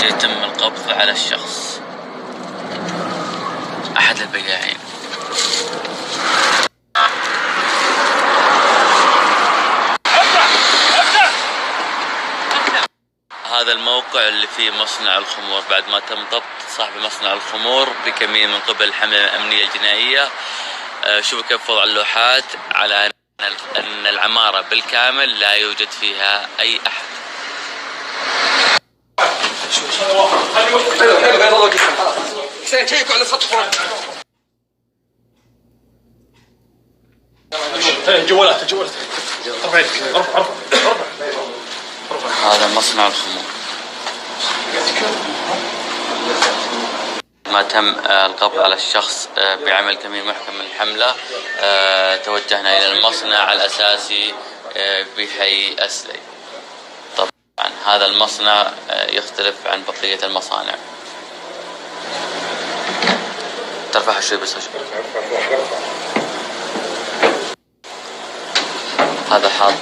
يتم القبض على الشخص أحد البياعين. هذا الموقع اللي فيه مصنع الخمور بعد ما تم ضبط صاحب مصنع الخمور بكمين من قبل الحملة الأمنية الجنائية. شوفوا كيف وضع اللوحات على أن العمارة بالكامل لا يوجد فيها أي أحد. هذا مصنع الخمور. ما تم القبض على الشخص بعمل كمين محكم من الحملة، توجهنا إلى المصنع الأساسي بحي أسلي. طبعا هذا المصنع يختلف عن بقية المصانع. ترفعها شوي بس. هذا حاط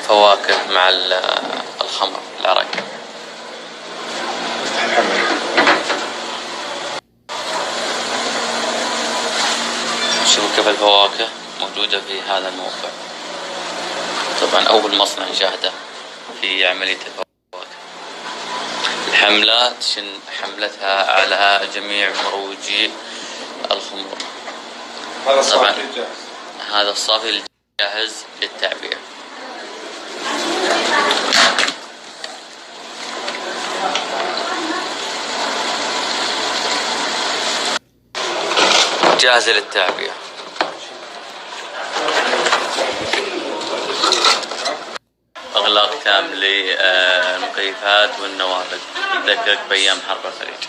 فواكه مع الخمر العرق. شوفوا كيف الفواكه موجودة في هذا الموقع. طبعا أول مصنع نشاهده في عملية الفواكه. الحملة تشن حملتها على جميع مروجي الخمور. طبعا هذا الصافي الجاهز للتعبئة. جاهزة للتعبئة. إغلاق تام للمكيفات والنوافذ. تذكرك بأيام حرب الخليج.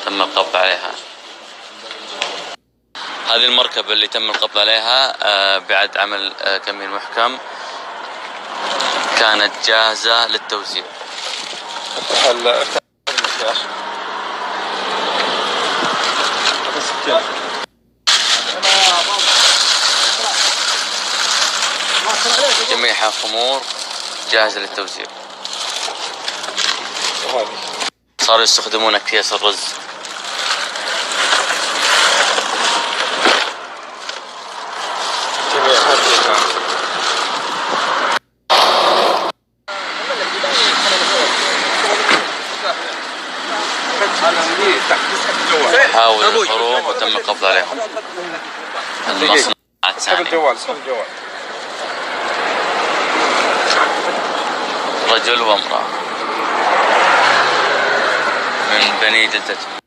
تم القبض عليها. هذه المركبة اللي تم القبض عليها بعد عمل كمين محكم كانت جاهزة للتوزيع. جميعها خمور جاهزة للتوزيع. صاروا يستخدمون أكياس الرز. حاولوا الهروب وتم القبض عليهم. المصنع الثاني. رجل وامرأة من بني جدتهم.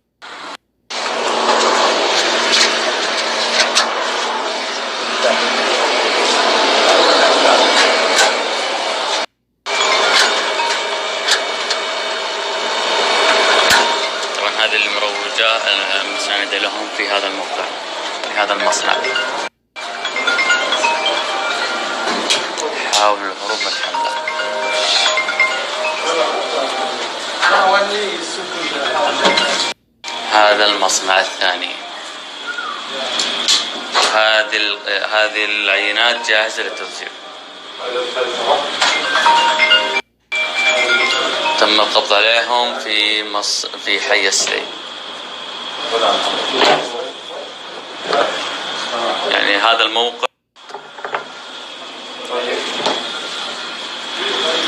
طبعا هذه المروجة المساندة لهم في هذا الموقع في هذا المصنع. حاولوا الهروب من الحملة. هذا المصنع الثاني. هذه العينات جاهزة للتوزيع. تم القبض عليهم في حي أسلي. يعني هذا الموقع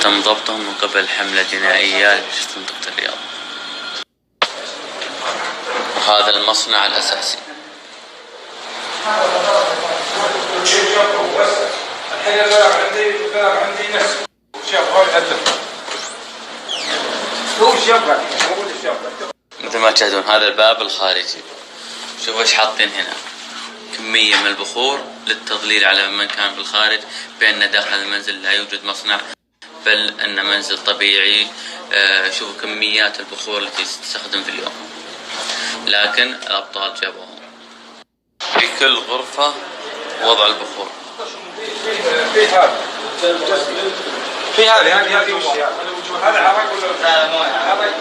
تم ضبطهم من قبل حملة جنائية في منطقة الرياض. وهذا المصنع الأساسي. مثل ما تشاهدون هذا الباب الخارجي. شوفوا ايش حاطين هنا. كمية من البخور للتضليل على من كان في الخارج بأن داخل المنزل لا يوجد مصنع بل أن منزل طبيعي. شوفوا كميات البخور التي تستخدم في اليوم. لكن الأبطال جابوهم. في كل غرفة وضع البخور. في هذه وش هذا عرق ولا هذا؟